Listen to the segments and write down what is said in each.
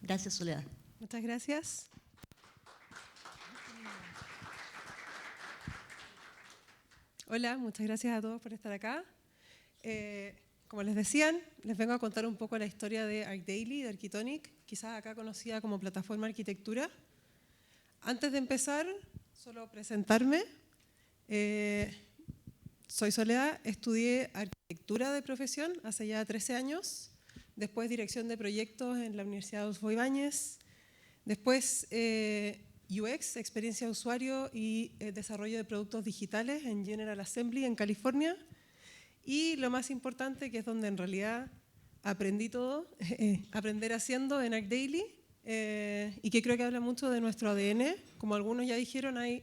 Gracias, Soledad. Muchas gracias. Hola, muchas gracias a todos por estar acá. Como les decían, les vengo a contar un poco la historia de ArcDaily, de Arquitonic, quizás acá conocida como plataforma arquitectura. Antes de empezar, solo presentarme. Soy Soledad, estudié arquitectura de profesión hace ya 13 años, después dirección de proyectos en la Universidad Adolfo Ibáñez, después UX, experiencia de usuario y desarrollo de productos digitales en General Assembly en California, y lo más importante, que es donde en realidad aprendí todo, aprender haciendo en ArcDaily, y que creo que habla mucho de nuestro ADN. Como algunos ya dijeron, hay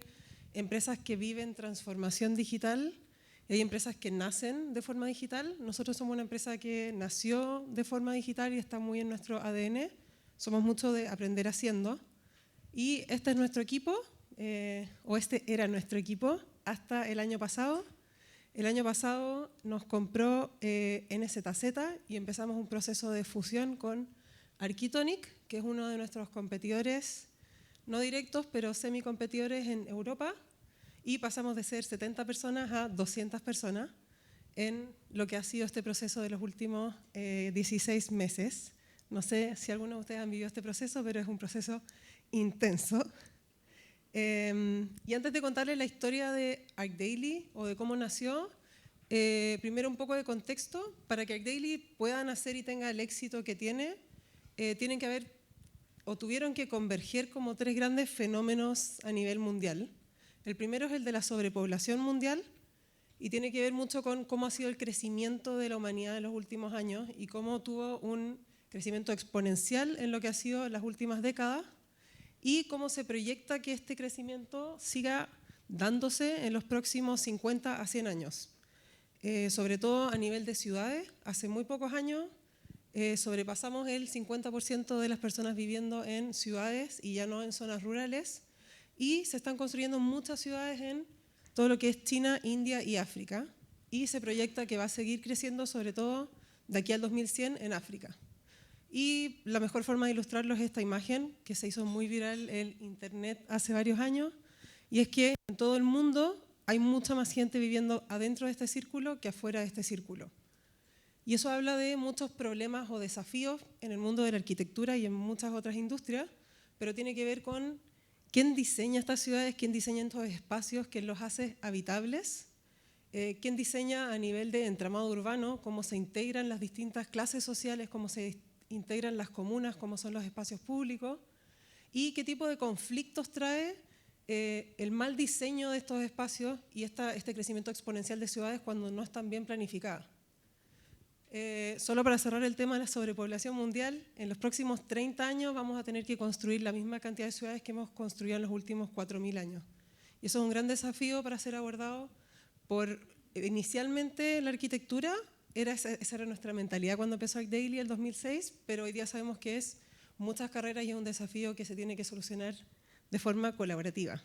empresas que viven transformación digital, hay empresas que nacen de forma digital. Nosotros somos una empresa que nació de forma digital y está muy en nuestro ADN. Somos mucho de aprender haciendo. Y este es nuestro equipo, o este era nuestro equipo hasta el año pasado. El año pasado nos compró NZZ y empezamos un proceso de fusión con Arquitonic, que es uno de nuestros competidores, no directos, pero semi-competidores en Europa. Y pasamos de ser 70 personas a 200 personas en lo que ha sido este proceso de los últimos 16 meses. No sé si algunos de ustedes han vivido este proceso, pero es un proceso intenso. Y antes de contarles la historia de ArcDaily o de cómo nació, primero un poco de contexto. Para que ArcDaily pueda nacer y tenga el éxito que tiene, tienen que haber o tuvieron que converger como tres grandes fenómenos a nivel mundial. El primero es el de la sobrepoblación mundial y tiene que ver mucho con cómo ha sido el crecimiento de la humanidad en los últimos años y cómo tuvo un crecimiento exponencial en lo que ha sido las últimas décadas y cómo se proyecta que este crecimiento siga dándose en los próximos 50 a 100 años. Sobre todo a nivel de ciudades, hace muy pocos años sobrepasamos el 50% de las personas viviendo en ciudades y ya no en zonas rurales. Y se están construyendo muchas ciudades en todo lo que es China, India y África. Y se proyecta que va a seguir creciendo, sobre todo de aquí al 2100 en África. Y la mejor forma de ilustrarlo es esta imagen, que se hizo muy viral en internet hace varios años. Y es que en todo el mundo hay mucha más gente viviendo adentro de este círculo que afuera de este círculo. Y eso habla de muchos problemas o desafíos en el mundo de la arquitectura y en muchas otras industrias, pero tiene que ver con quién diseña estas ciudades, quién diseña estos espacios, quién los hace habitables, quién diseña a nivel de entramado urbano, cómo se integran las distintas clases sociales, cómo se integran las comunas, cómo son los espacios públicos, y qué tipo de conflictos trae el mal diseño de estos espacios y este crecimiento exponencial de ciudades cuando no están bien planificadas. Solo para cerrar el tema de la sobrepoblación mundial, en los próximos 30 años vamos a tener que construir la misma cantidad de ciudades que hemos construido en los últimos 4000 años. Y eso es un gran desafío para ser abordado por, inicialmente, la arquitectura. Esa era nuestra mentalidad cuando empezó ArcDaily en el 2006, pero hoy día sabemos que es muchas carreras y es un desafío que se tiene que solucionar de forma colaborativa.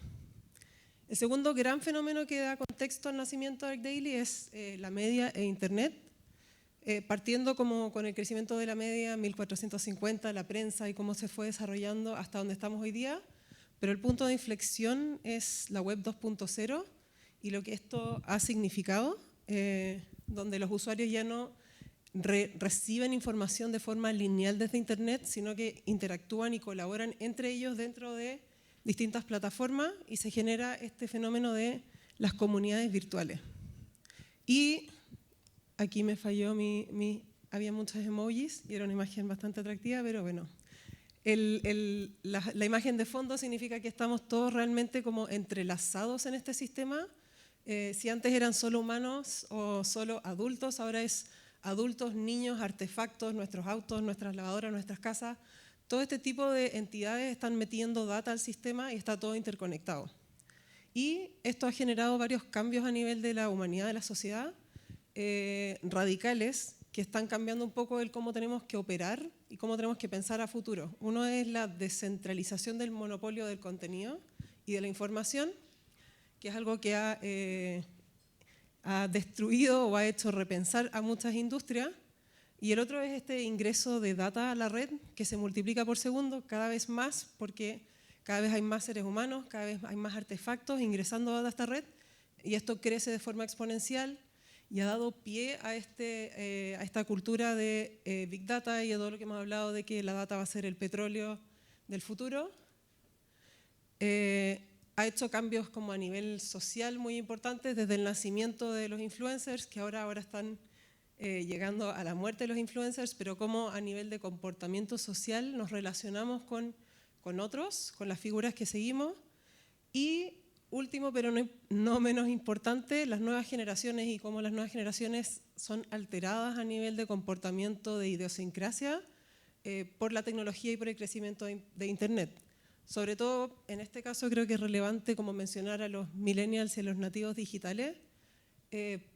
El segundo gran fenómeno que da contexto al nacimiento de ArcDaily es la media e Internet. Partiendo como con el crecimiento de la media, 1450, la prensa y cómo se fue desarrollando hasta donde estamos hoy día, pero el punto de inflexión es la web 2.0 y lo que esto ha significado, donde los usuarios ya no reciben información de forma lineal desde Internet, sino que interactúan y colaboran entre ellos dentro de distintas plataformas y se genera este fenómeno de las comunidades virtuales. Y aquí me falló había muchos emojis y era una imagen bastante atractiva, pero bueno. La imagen de fondo significa que estamos todos realmente como entrelazados en este sistema. Si antes eran solo humanos o solo adultos, ahora es adultos, niños, artefactos, nuestros autos, nuestras lavadoras, nuestras casas. Todo este tipo de entidades están metiendo data al sistema y está todo interconectado. Y esto ha generado varios cambios a nivel de la humanidad, de la sociedad, radicales, que están cambiando un poco el cómo tenemos que operar y cómo tenemos que pensar a futuro. Uno es la descentralización del monopolio del contenido y de la información, que es algo que ha destruido o ha hecho repensar a muchas industrias. Y el otro es este ingreso de data a la red, que se multiplica por segundo cada vez más, porque cada vez hay más seres humanos, cada vez hay más artefactos ingresando a esta red, y esto crece de forma exponencial y ha dado pie a esta cultura de Big Data y a todo lo que hemos hablado de que la data va a ser el petróleo del futuro. Ha hecho cambios como a nivel social muy importantes, desde el nacimiento de los influencers, que ahora están llegando a la muerte de los influencers, pero cómo a nivel de comportamiento social nos relacionamos con otros, con las figuras que seguimos. Y último, pero no menos importante, las nuevas generaciones y cómo las nuevas generaciones son alteradas a nivel de comportamiento de idiosincrasia por la tecnología y por el crecimiento de Internet. Sobre todo, en este caso creo que es relevante como mencionar a los millennials y a los nativos digitales,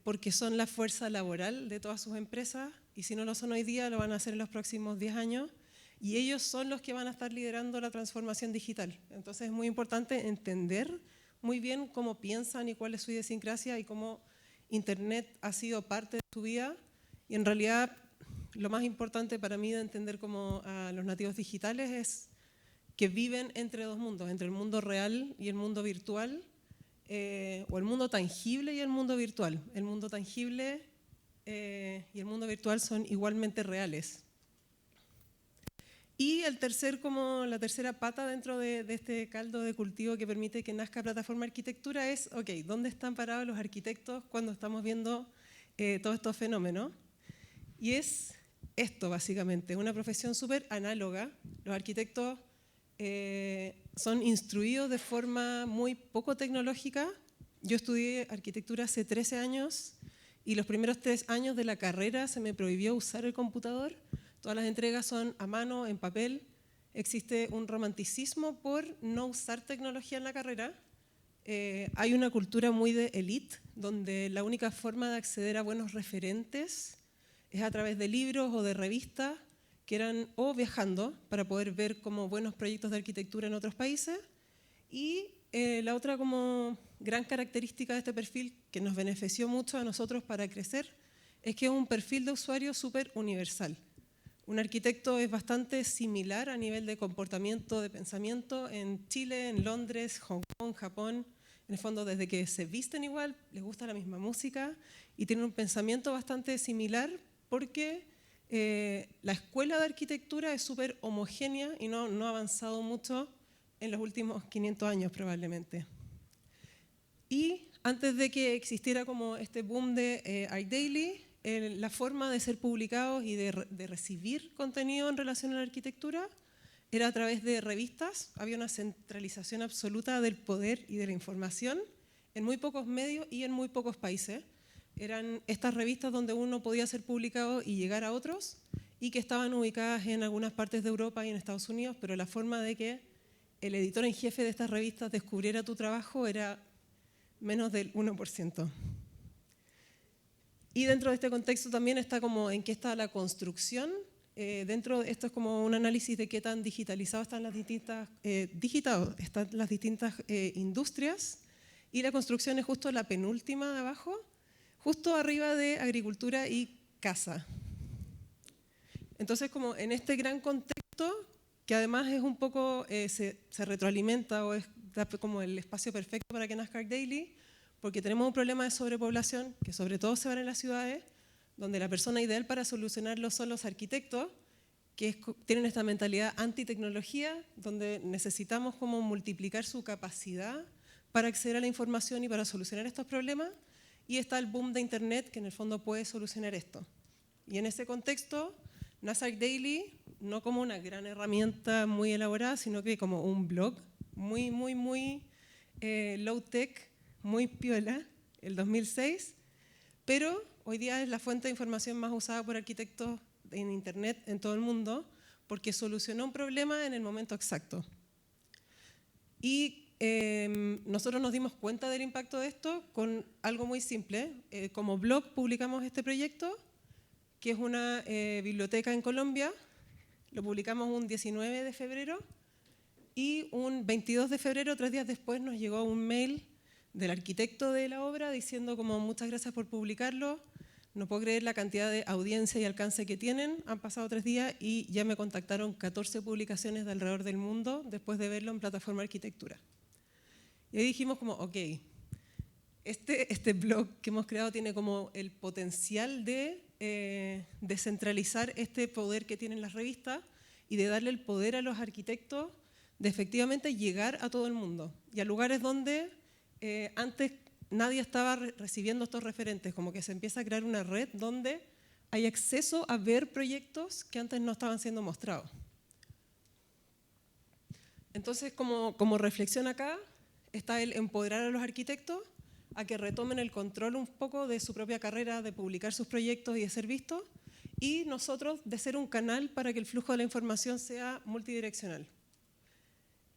porque son la fuerza laboral de todas sus empresas, y si no lo son hoy día, lo van a hacer en los próximos 10 años, y ellos son los que van a estar liderando la transformación digital. Entonces es muy importante entender muy bien cómo piensan y cuál es su idiosincrasia y cómo Internet ha sido parte de su vida, y en realidad lo más importante para mí de entender como a los nativos digitales es que viven entre dos mundos, entre el mundo real y el mundo virtual, o el mundo tangible y el mundo virtual. El mundo tangible y el mundo virtual son igualmente reales. Y la tercera pata dentro de este caldo de cultivo que permite que nazca Plataforma Arquitectura es, ok, ¿dónde están parados los arquitectos cuando estamos viendo todos estos fenómenos? Y es esto básicamente, una profesión súper análoga. Los arquitectos son instruidos de forma muy poco tecnológica. Yo estudié arquitectura hace 13 años y los primeros 3 años de la carrera se me prohibió usar el computador. Todas las entregas son a mano, en papel. Existe un romanticismo por no usar tecnología en la carrera. Hay una cultura muy de élite, donde la única forma de acceder a buenos referentes es a través de libros o de revistas, o viajando para poder ver como buenos proyectos de arquitectura en otros países. Y la otra como gran característica de este perfil que nos benefició mucho a nosotros para crecer es que es un perfil de usuario súper universal. Un arquitecto es bastante similar a nivel de comportamiento, de pensamiento en Chile, en Londres, Hong Kong, Japón. En el fondo, desde que se visten igual, les gusta la misma música y tienen un pensamiento bastante similar porque la escuela de arquitectura es súper homogénea y no ha avanzado mucho en los últimos 500 años probablemente. Y antes de que existiera como este boom de iDaily, la forma de ser publicados y de recibir contenido en relación a la arquitectura era a través de revistas. Había una centralización absoluta del poder y de la información en muy pocos medios y en muy pocos países. Eran estas revistas donde uno podía ser publicado y llegar a otros, y que estaban ubicadas en algunas partes de Europa y en Estados Unidos, pero la forma de que el editor en jefe de estas revistas descubriera tu trabajo era menos del 1%. Y dentro de este contexto también está como en qué está la construcción. Esto es como un análisis de qué tan digitalizadas están las distintas industrias, y la construcción es justo la penúltima de abajo, justo arriba de agricultura y casa. Entonces, como en este gran contexto, que además es un poco, se retroalimenta o da como el espacio perfecto para que nazca ArcDaily, porque tenemos un problema de sobrepoblación, que sobre todo se va en las ciudades, donde la persona ideal para solucionarlo son los arquitectos, que tienen esta mentalidad antitecnología, donde necesitamos como multiplicar su capacidad para acceder a la información y para solucionar estos problemas, y está el boom de Internet, que en el fondo puede solucionar esto. Y en ese contexto, nace ArcDaily no como una gran herramienta muy elaborada, sino que como un blog muy low-tech, muy piola, el 2006, pero hoy día es la fuente de información más usada por arquitectos en Internet en todo el mundo, porque solucionó un problema en el momento exacto. Y nosotros nos dimos cuenta del impacto de esto con algo muy simple. Como blog publicamos este proyecto, que es una biblioteca en Colombia. Lo publicamos un 19 de febrero y un 22 de febrero, 3 días después, nos llegó un mail del arquitecto de la obra diciendo como muchas gracias por publicarlo, No puedo creer la cantidad de audiencia y alcance que tienen. Han pasado 3 días y ya me contactaron 14 publicaciones de alrededor del mundo después de verlo en Plataforma Arquitectura. Y ahí dijimos como, ok, este blog que hemos creado tiene como el potencial de descentralizar este poder que tienen las revistas y de darle el poder a los arquitectos de efectivamente llegar a todo el mundo y a lugares donde antes nadie estaba recibiendo estos referentes, como que se empieza a crear una red donde hay acceso a ver proyectos que antes no estaban siendo mostrados. Entonces, como reflexión acá, está el empoderar a los arquitectos a que retomen el control un poco de su propia carrera, de publicar sus proyectos y de ser vistos, y nosotros de ser un canal para que el flujo de la información sea multidireccional.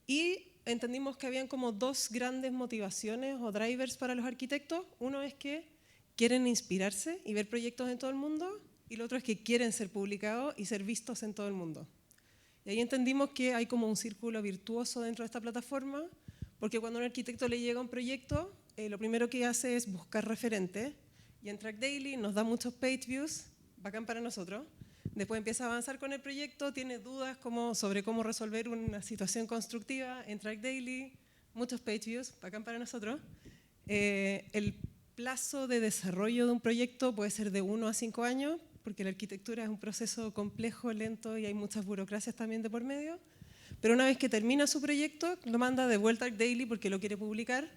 Y entendimos que habían como 2 grandes motivaciones o drivers para los arquitectos. Uno es que quieren inspirarse y ver proyectos en todo el mundo, y el otro es que quieren ser publicados y ser vistos en todo el mundo. Y ahí entendimos que hay como un círculo virtuoso dentro de esta plataforma, porque cuando a un arquitecto le llega un proyecto, lo primero que hace es buscar referentes, y en Track Daily nos da muchos page views, bacán para nosotros. Después empieza a avanzar con el proyecto, tiene dudas sobre cómo resolver una situación constructiva en Track Daily, muchos page views, bacán para nosotros. El plazo de desarrollo de un proyecto puede ser de 1 a 5 años, porque la arquitectura es un proceso complejo, lento y hay muchas burocracias también de por medio. Pero una vez que termina su proyecto, lo manda de vuelta al Daily porque lo quiere publicar,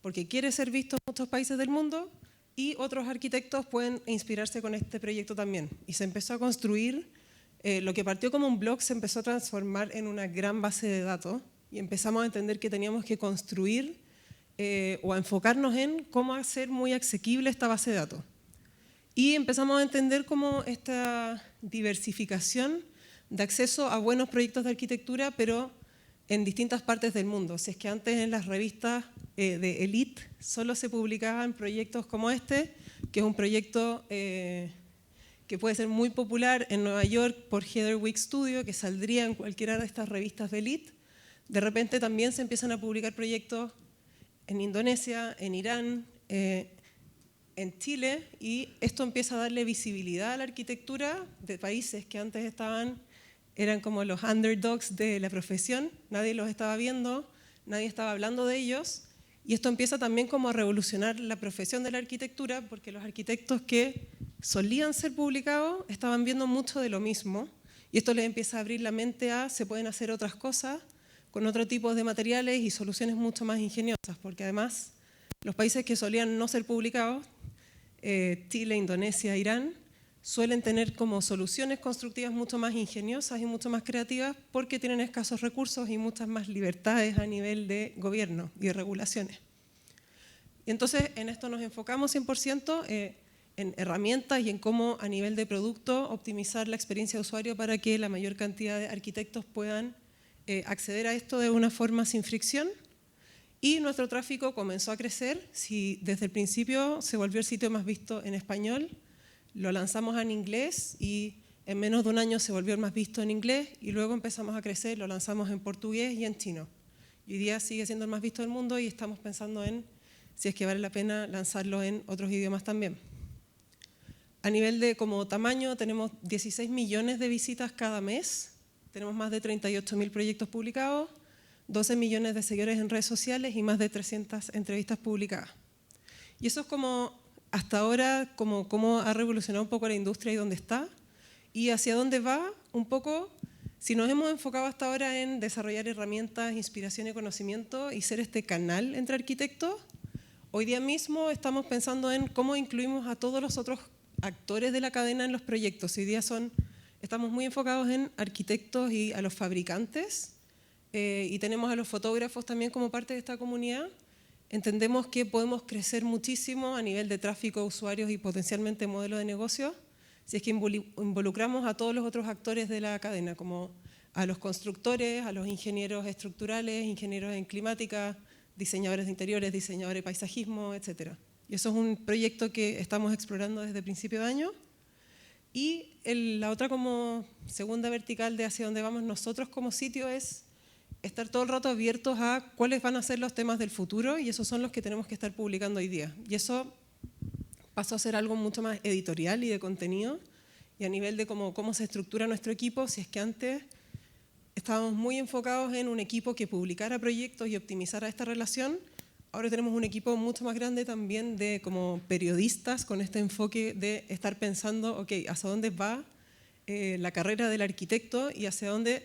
porque quiere ser visto en muchos países del mundo, y otros arquitectos pueden inspirarse con este proyecto también. Y se empezó a construir, lo que partió como un blog se empezó a transformar en una gran base de datos, y empezamos a entender que teníamos que construir o a enfocarnos en cómo hacer muy asequible esta base de datos. Y empezamos a entender cómo esta diversificación de acceso a buenos proyectos de arquitectura, pero en distintas partes del mundo. Si es que antes en las revistas de Elite solo se publicaban proyectos como este, que es un proyecto que puede ser muy popular en Nueva York por Heatherwick Studio, que saldría en cualquiera de estas revistas de Elite. De repente también se empiezan a publicar proyectos en Indonesia, en Irán, en Chile, y esto empieza a darle visibilidad a la arquitectura de países que antes eran como los underdogs de la profesión, nadie los estaba viendo, nadie estaba hablando de ellos, y esto empieza también como a revolucionar la profesión de la arquitectura, porque los arquitectos que solían ser publicados estaban viendo mucho de lo mismo, y esto les empieza a abrir la mente a se pueden hacer otras cosas con otro tipo de materiales y soluciones mucho más ingeniosas, porque además los países que solían no ser publicados, Chile, Indonesia, Irán, suelen tener como soluciones constructivas mucho más ingeniosas y mucho más creativas porque tienen escasos recursos y muchas más libertades a nivel de gobierno y de regulaciones. Y entonces en esto nos enfocamos 100% en herramientas y en cómo a nivel de producto optimizar la experiencia de usuario para que la mayor cantidad de arquitectos puedan acceder a esto de una forma sin fricción. Y nuestro tráfico comenzó a crecer. Si desde el principio se volvió el sitio más visto en español, lo lanzamos en inglés y en menos de un año se volvió el más visto en inglés, y luego empezamos a crecer, lo lanzamos en portugués y en chino. Y hoy día sigue siendo el más visto del mundo y estamos pensando en si es que vale la pena lanzarlo en otros idiomas también. A nivel de como tamaño, tenemos 16 millones de visitas cada mes, tenemos más de 38.000 proyectos publicados, 12 millones de seguidores en redes sociales y más de 300 entrevistas publicadas. Y eso es como hasta ahora cómo ha revolucionado un poco la industria y dónde está, y hacia dónde va un poco. Si nos hemos enfocado hasta ahora en desarrollar herramientas, inspiración y conocimiento y ser este canal entre arquitectos, hoy día mismo estamos pensando en cómo incluimos a todos los otros actores de la cadena en los proyectos. Hoy día estamos muy enfocados en arquitectos y a los fabricantes, y tenemos a los fotógrafos también como parte de esta comunidad. Entendemos que podemos crecer muchísimo a nivel de tráfico de usuarios y potencialmente modelo de negocio si es que involucramos a todos los otros actores de la cadena, como a los constructores, a los ingenieros estructurales, ingenieros en climática, diseñadores de interiores, diseñadores de paisajismo, etc. Y eso es un proyecto que estamos explorando desde principio de año. Y la otra como segunda vertical de hacia dónde vamos nosotros como sitio es estar todo el rato abiertos a cuáles van a ser los temas del futuro, y esos son los que tenemos que estar publicando hoy día. Y eso pasó a ser algo mucho más editorial y de contenido, y a nivel de cómo se estructura nuestro equipo. Si es que antes estábamos muy enfocados en un equipo que publicara proyectos y optimizara esta relación, ahora tenemos un equipo mucho más grande también de como periodistas con este enfoque de estar pensando, ok, ¿hacia dónde va la carrera del arquitecto y hacia dónde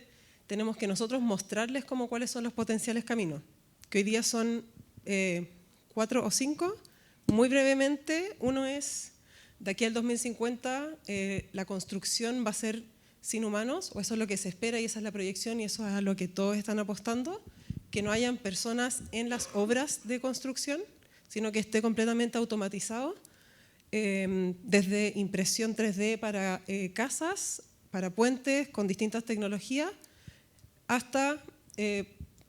tenemos que nosotros mostrarles como cuáles son los potenciales caminos? Que hoy día son 4 o 5. Muy brevemente, uno es, de aquí al 2050, la construcción va a ser sin humanos, o eso es lo que se espera y esa es la proyección y eso es a lo que todos están apostando, que no hayan personas en las obras de construcción, sino que esté completamente automatizado, desde impresión 3D para casas, para puentes, con distintas tecnologías, hasta,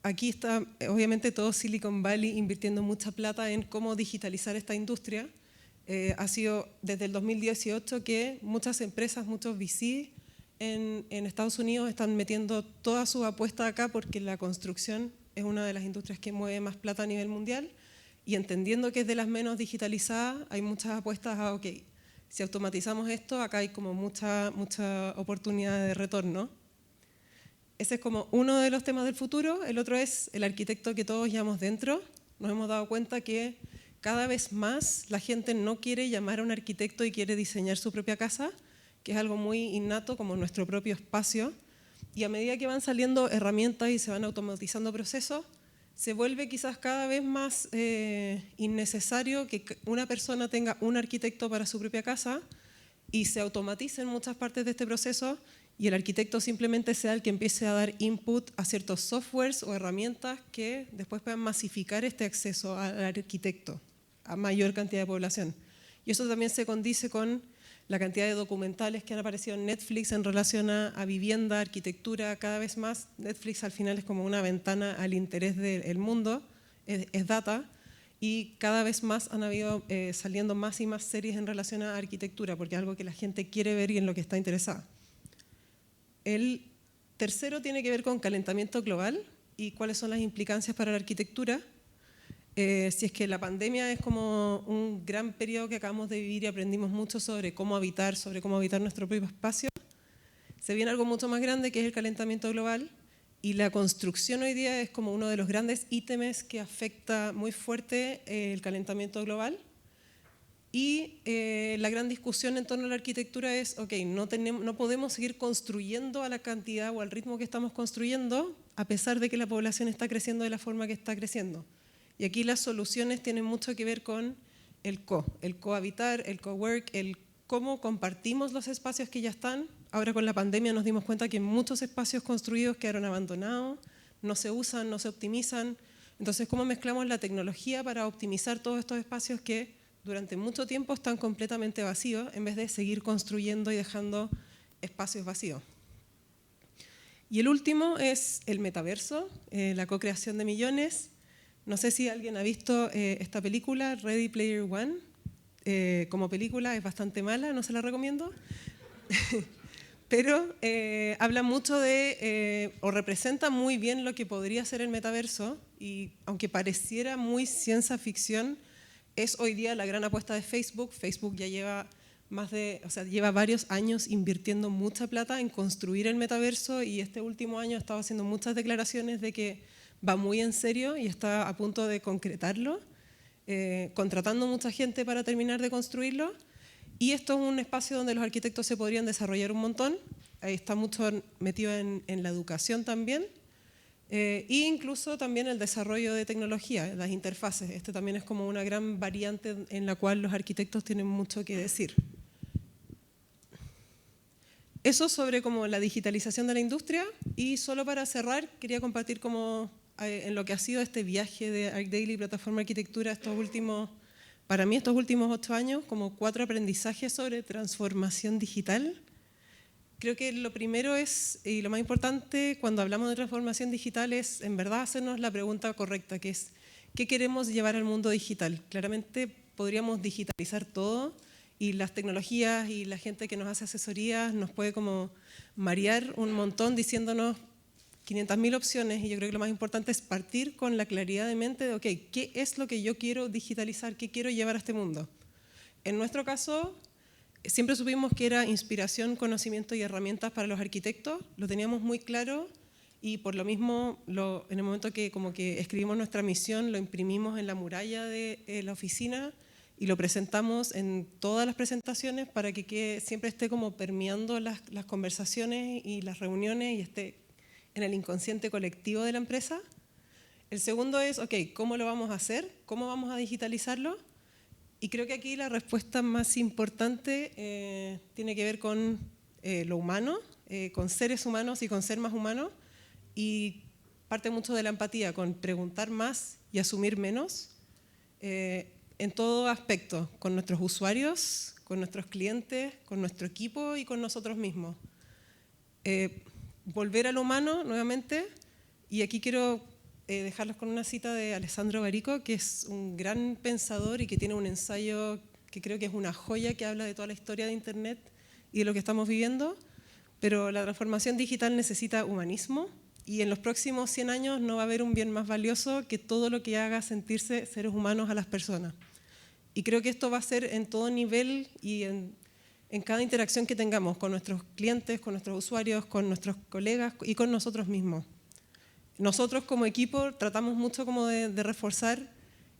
aquí está obviamente todo Silicon Valley invirtiendo mucha plata en cómo digitalizar esta industria. Ha sido desde el 2018 que muchas empresas, muchos VC en Estados Unidos están metiendo toda su apuesta acá porque la construcción es una de las industrias que mueve más plata a nivel mundial y entendiendo que es de las menos digitalizadas, hay muchas apuestas a, ok, si automatizamos esto, acá hay como mucha oportunidad de retorno. Ese es como uno de los temas del futuro. El otro es el arquitecto que todos llevamos dentro. Nos hemos dado cuenta que cada vez más la gente no quiere llamar a un arquitecto y quiere diseñar su propia casa, que es algo muy innato como nuestro propio espacio. Y a medida que van saliendo herramientas y se van automatizando procesos, se vuelve quizás cada vez más innecesario que una persona tenga un arquitecto para su propia casa y se automaticen muchas partes de este proceso y el arquitecto simplemente sea el que empiece a dar input a ciertos softwares o herramientas que después puedan masificar este acceso al arquitecto a mayor cantidad de población. Y eso también se condice con la cantidad de documentales que han aparecido en Netflix en relación a vivienda, arquitectura, cada vez más. Netflix al final es como una ventana al interés del mundo, es data, y cada vez más han habido saliendo más y más series en relación a arquitectura, porque es algo que la gente quiere ver y en lo que está interesada. El tercero tiene que ver con calentamiento global y cuáles son las implicancias para la arquitectura. Si es que la pandemia es como un gran periodo que acabamos de vivir y aprendimos mucho sobre cómo habitar nuestro propio espacio, se viene algo mucho más grande que es el calentamiento global y la construcción hoy día es como uno de los grandes ítems que afecta muy fuerte el calentamiento global. Y la gran discusión en torno a la arquitectura es, ok, no podemos seguir construyendo a la cantidad o al ritmo que estamos construyendo a pesar de que la población está creciendo de la forma que está creciendo. Y aquí las soluciones tienen mucho que ver con el cohabitar, el cowork, el cómo compartimos los espacios que ya están. Ahora con la pandemia nos dimos cuenta que muchos espacios construidos quedaron abandonados, no se usan, no se optimizan. Entonces, ¿cómo mezclamos la tecnología para optimizar todos estos espacios que durante mucho tiempo están completamente vacíos en vez de seguir construyendo y dejando espacios vacíos? Y el último es el metaverso, la co-creación de millones. No sé si alguien ha visto esta película, Ready Player One. Como película es bastante mala, no se la recomiendo. Pero habla mucho o representa muy bien lo que podría ser el metaverso y aunque pareciera muy ciencia ficción, es hoy día la gran apuesta de Facebook. Facebook ya lleva lleva varios años invirtiendo mucha plata en construir el metaverso y este último año ha estado haciendo muchas declaraciones de que va muy en serio y está a punto de concretarlo, contratando mucha gente para terminar de construirlo. Y esto es un espacio donde los arquitectos se podrían desarrollar un montón. Ahí está mucho metido en la educación también. E incluso también el desarrollo de tecnología, las interfaces. Este también es como una gran variante en la cual los arquitectos tienen mucho que decir. Eso sobre como la digitalización de la industria. Y solo para cerrar, quería compartir como en lo que ha sido este viaje de ArcDaily Plataforma Arquitectura para mí estos últimos 8 años, como 4 aprendizajes sobre transformación digital. Creo que lo primero es, y lo más importante cuando hablamos de transformación digital es en verdad hacernos la pregunta correcta, que es ¿qué queremos llevar al mundo digital? Claramente podríamos digitalizar todo y las tecnologías y la gente que nos hace asesorías nos puede como marear un montón diciéndonos 500.000 opciones y yo creo que lo más importante es partir con la claridad de mente de, ok, ¿qué es lo que yo quiero digitalizar? ¿Qué quiero llevar a este mundo? En nuestro caso, siempre supimos que era inspiración, conocimiento y herramientas para los arquitectos, lo teníamos muy claro y por lo mismo, en el momento que como que escribimos nuestra misión, lo imprimimos en la muralla de la oficina y lo presentamos en todas las presentaciones para que siempre esté como permeando las conversaciones y las reuniones y esté en el inconsciente colectivo de la empresa. El segundo es, ok, ¿cómo lo vamos a hacer? ¿Cómo vamos a digitalizarlo? Y creo que aquí la respuesta más importante tiene que ver con lo humano, con seres humanos y con ser más humanos, y parte mucho de la empatía, con preguntar más y asumir menos en todo aspecto, con nuestros usuarios, con nuestros clientes, con nuestro equipo y con nosotros mismos. Volver a lo humano nuevamente, y aquí quiero dejarlos con una cita de Alessandro Barico, que es un gran pensador y que tiene un ensayo que creo que es una joya que habla de toda la historia de Internet y de lo que estamos viviendo, pero la transformación digital necesita humanismo y en los próximos 100 años no va a haber un bien más valioso que todo lo que haga sentirse seres humanos a las personas. Y creo que esto va a ser en todo nivel y en cada interacción que tengamos con nuestros clientes, con nuestros usuarios, con nuestros colegas y con nosotros mismos. Nosotros como equipo tratamos mucho como de reforzar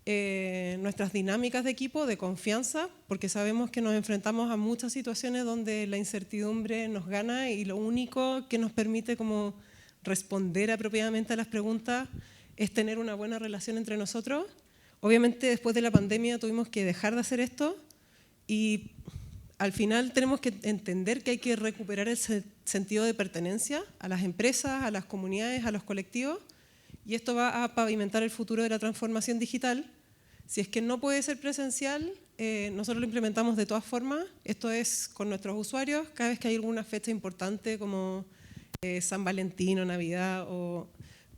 nuestras dinámicas de equipo, de confianza, porque sabemos que nos enfrentamos a muchas situaciones donde la incertidumbre nos gana y lo único que nos permite como responder apropiadamente a las preguntas es tener una buena relación entre nosotros. Obviamente después de la pandemia tuvimos que dejar de hacer esto y al final tenemos que entender que hay que recuperar el sentido de pertenencia a las empresas, a las comunidades, a los colectivos, y esto va a pavimentar el futuro de la transformación digital. Si es que no puede ser presencial, nosotros lo implementamos de todas formas. Esto es con nuestros usuarios, cada vez que hay alguna fecha importante como San Valentín o Navidad o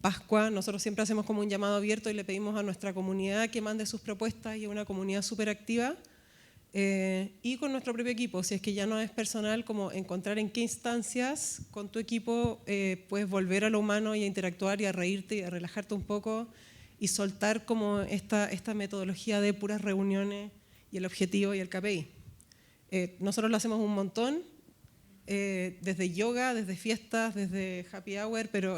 Pascua, nosotros siempre hacemos como un llamado abierto y le pedimos a nuestra comunidad que mande sus propuestas, y es una comunidad súper activa. Y con nuestro propio equipo, si es que ya no es personal, como encontrar en qué instancias con tu equipo puedes volver a lo humano y a interactuar y a reírte y a relajarte un poco y soltar como esta metodología de puras reuniones y el objetivo y el KPI. Nosotros lo hacemos un montón, desde yoga, desde fiestas, desde happy hour, pero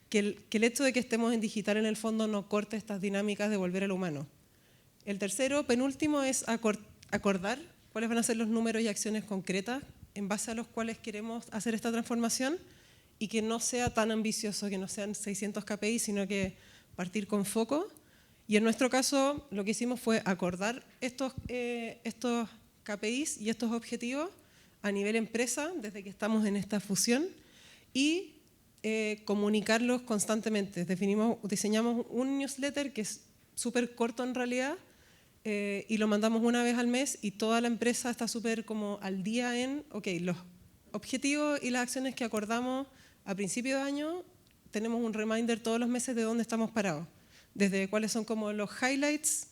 que el hecho de que estemos en digital en el fondo no corte estas dinámicas de volver a lo humano. El tercero, penúltimo, es acordar cuáles van a ser los números y acciones concretas en base a los cuales queremos hacer esta transformación y que no sea tan ambicioso, que no sean 600 KPI, sino que partir con foco. Y en nuestro caso, lo que hicimos fue acordar estos KPIs y estos objetivos a nivel empresa, desde que estamos en esta fusión, y comunicarlos constantemente. Diseñamos un newsletter que es súper corto en realidad, y lo mandamos una vez al mes y toda la empresa está súper como al día en, los objetivos y las acciones que acordamos a principio de año, tenemos un reminder todos los meses de dónde estamos parados, desde cuáles son como los highlights,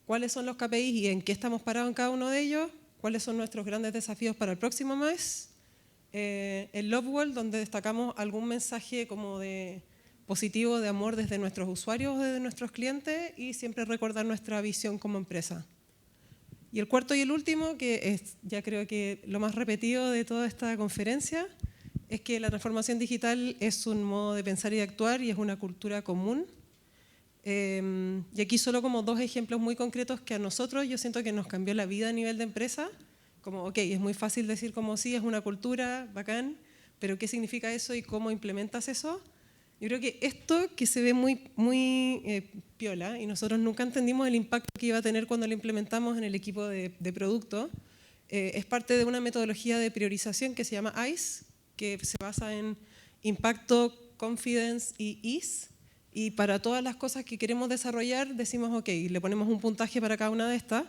cuáles son los KPIs y en qué estamos parados en cada uno de ellos, cuáles son nuestros grandes desafíos para el próximo mes, el Love Wall, donde destacamos algún mensaje como de positivo de amor desde nuestros usuarios, desde nuestros clientes, y siempre recordar nuestra visión como empresa. Y el cuarto y el último, que es ya creo que lo más repetido de toda esta conferencia, es que la transformación digital es un modo de pensar y de actuar y es una cultura común. Y aquí solo como dos ejemplos muy concretos que a nosotros yo siento que nos cambió la vida a nivel de empresa. Como, es muy fácil decir como sí, es una cultura, bacán, pero ¿qué significa eso y cómo implementas eso? Yo creo que esto que se ve muy piola, y nosotros nunca entendimos el impacto que iba a tener cuando lo implementamos en el equipo de producto, es parte de una metodología de priorización que se llama ICE, que se basa en impacto, confidence y ease, y para todas las cosas que queremos desarrollar decimos le ponemos un puntaje para cada una de estas,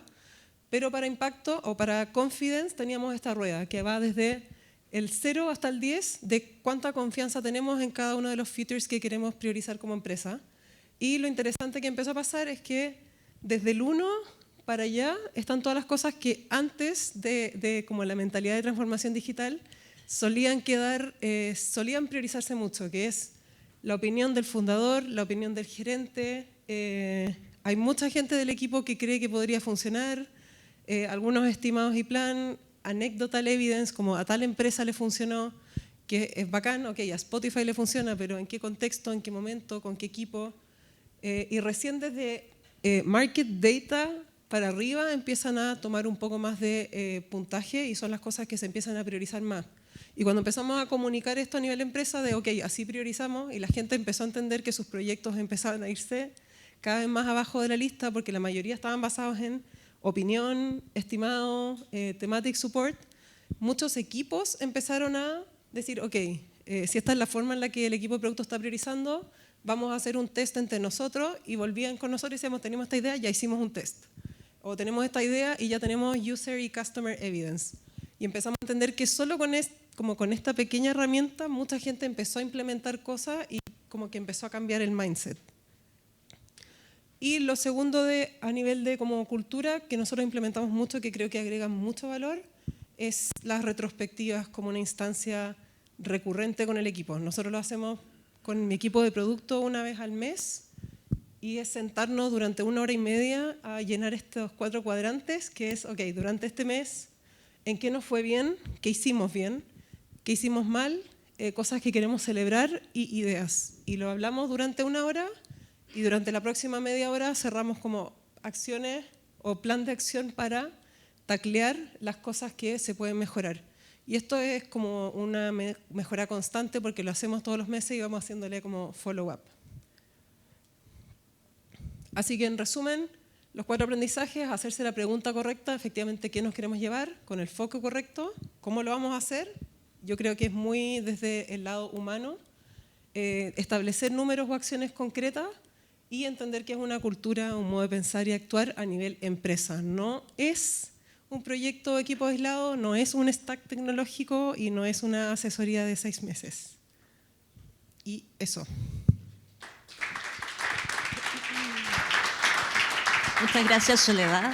pero para impacto o para confidence teníamos esta rueda que va desde el 0 hasta el 10 de cuánta confianza tenemos en cada uno de los features que queremos priorizar como empresa. Y lo interesante que empezó a pasar es que desde el 1 para allá están todas las cosas que antes de como la mentalidad de transformación digital solían priorizarse mucho, que es la opinión del fundador, la opinión del gerente. Hay mucha gente del equipo que cree que podría funcionar. algunos estimados y plan, anecdotal evidence, como a tal empresa le funcionó, que es bacán, ok, a Spotify le funciona, pero ¿en qué contexto, en qué momento, con qué equipo? Y recién desde market data para arriba empiezan a tomar un poco más de puntaje y son las cosas que se empiezan a priorizar más. Y cuando empezamos a comunicar esto a nivel empresa de, ok, así priorizamos, y la gente empezó a entender que sus proyectos empezaban a irse cada vez más abajo de la lista porque la mayoría estaban basados en opinión, estimado, thematic support, muchos equipos empezaron a decir, ok, si esta es la forma en la que el equipo de producto está priorizando, vamos a hacer un test entre nosotros, y volvían con nosotros y decíamos, tenemos esta idea, ya hicimos un test. O tenemos esta idea y ya tenemos user y customer evidence. Y empezamos a entender que solo como con esta pequeña herramienta, mucha gente empezó a implementar cosas y como que empezó a cambiar el mindset. Y lo segundo a nivel de como cultura, que nosotros implementamos mucho, que creo que agrega mucho valor, es las retrospectivas como una instancia recurrente con el equipo. Nosotros lo hacemos con mi equipo de producto una vez al mes, y es sentarnos durante 1 hora y media a llenar estos 4 cuadrantes, que es, ok, durante este mes, ¿en qué nos fue bien? ¿Qué hicimos bien? ¿Qué hicimos mal? Cosas que queremos celebrar y ideas. Y lo hablamos durante 1 hora, y durante la próxima media hora cerramos como acciones o plan de acción para taclear las cosas que se pueden mejorar. Y esto es como una mejora constante porque lo hacemos todos los meses y vamos haciéndole como follow-up. Así que en resumen, los 4 aprendizajes: hacerse la pregunta correcta, efectivamente, ¿qué nos queremos llevar? Con el foco correcto. ¿Cómo lo vamos a hacer? Yo creo que es muy desde el lado humano. Establecer números o acciones concretas y entender que es una cultura, un modo de pensar y actuar a nivel empresa. No es un proyecto de equipo aislado, no es un stack tecnológico y no es una asesoría de 6 meses. Y eso. Muchas gracias, Soledad.